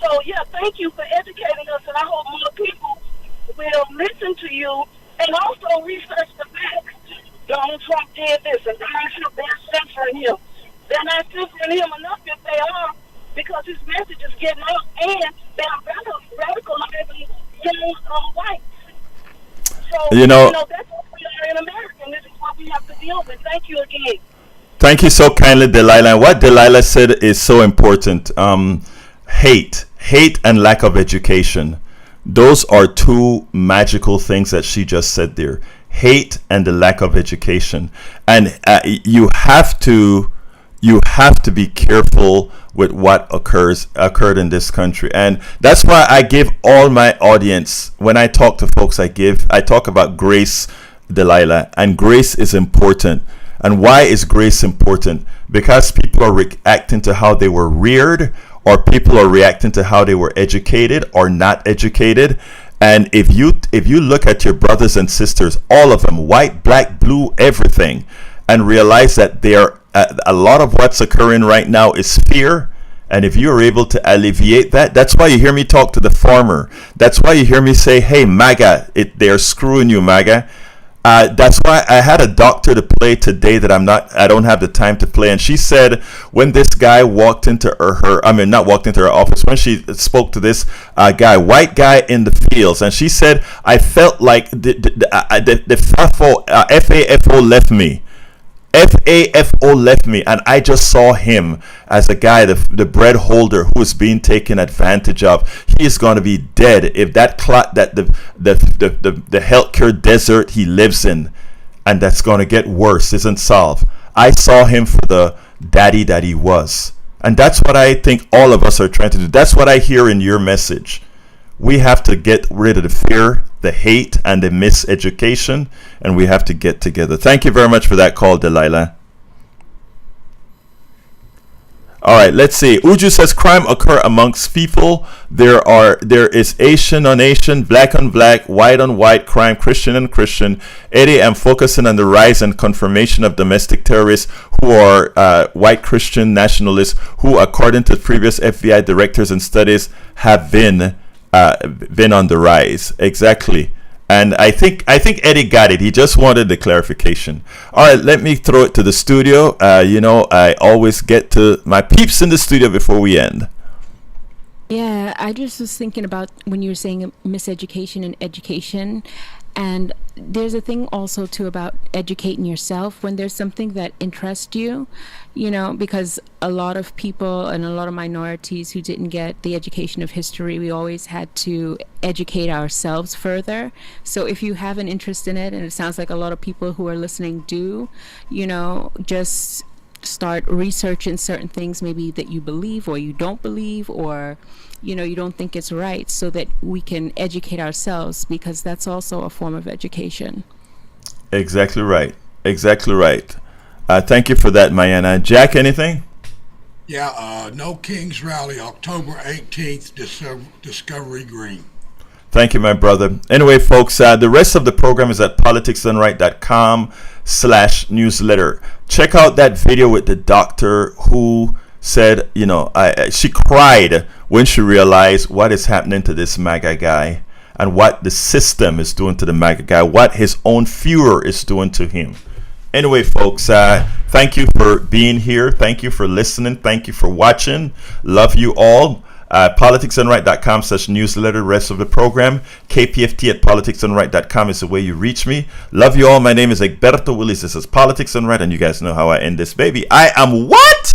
Speaker 14: So, yeah, thank you for educating us, and I hope more people will listen to you and also research the facts. Donald Trump did this, and they're censoring him. They're not censoring him enough if they are, because his message is getting out, and they're radicalizing young whites. So, that's what we are in America, and this is what we have to deal with. Thank you again.
Speaker 2: Thank you so kindly, Delilah. And what Delilah said is so important. Hate and lack of education. Those are two magical things that she just said there. Hate and the lack of education. And you have to be careful with what occurred in this country. And that's why I give all my audience, when I talk to folks, I talk about grace, Delilah, and grace is important. And why is grace important? Because people are reacting to how they were reared, or people are reacting to how they were educated or not educated. And if you look at your brothers and sisters, all of them, white, black, blue, everything, and realize that a lot of what's occurring right now is fear. And if you're able to alleviate that, that's why you hear me talk to the farmer. That's why you hear me say, hey, MAGA, they're screwing you, MAGA. That's why I had a doctor to play today that I don't have the time to play. And she said when this guy walked into not walked into her office, when she spoke to this white guy in the fields, and she said, I felt like the FAFO left me. FAFO left me, and I just saw him as a guy, the bread holder who is being taken advantage of. He is going to be dead if that the healthcare desert he lives in, and that's going to get worse, isn't solved. I saw him for the daddy that he was, and that's what I think all of us are trying to do. That's what I hear in your message. We have to get rid of the fear, the hate, and the miseducation, and we have to get together. Thank you very much for that call, Delilah. All right, let's see. Uju says crime occur amongst people. There is Asian on Asian, black on black, white on white crime, Christian on Christian. Eddie, I'm focusing on the rise and confirmation of domestic terrorists who are white Christian nationalists who, according to previous FBI directors and studies, have been on the rise. Exactly. And I think Eddie got it. He just wanted the clarification. All right, let me throw it to the studio. I always get to my peeps in the studio before we end.
Speaker 3: Yeah, I just was thinking about when you were saying miseducation and education. And there's a thing also too about educating yourself when there's something that interests you, because a lot of people and a lot of minorities who didn't get the education of history, we always had to educate ourselves further. So if you have an interest in it, and it sounds like a lot of people who are listening do, just start researching certain things maybe that you believe or you don't believe, or you don't think it's right, so that we can educate ourselves, because that's also a form of education.
Speaker 2: Exactly right. Thank you for that, Mayana. Jack, anything?
Speaker 4: Yeah, No Kings Rally, October 18th, Discovery Green.
Speaker 2: Thank you, my brother. Anyway, folks, the rest of the program is at politicsdoneright.com/newsletter. Check out that video with the doctor who said, she cried when she realized what is happening to this MAGA guy and what the system is doing to the MAGA guy, what his own Führer is doing to him. Anyway, folks, thank you for being here. Thank you for listening. Thank you for watching. Love you all. politicsdoneright.com/newsletter. Rest of the program, kpft@politicsdoneright.com is the way you reach me. Love you all. My name is Egberto Willis. This is Politics Done Right, and you guys know how I end this baby. I am what?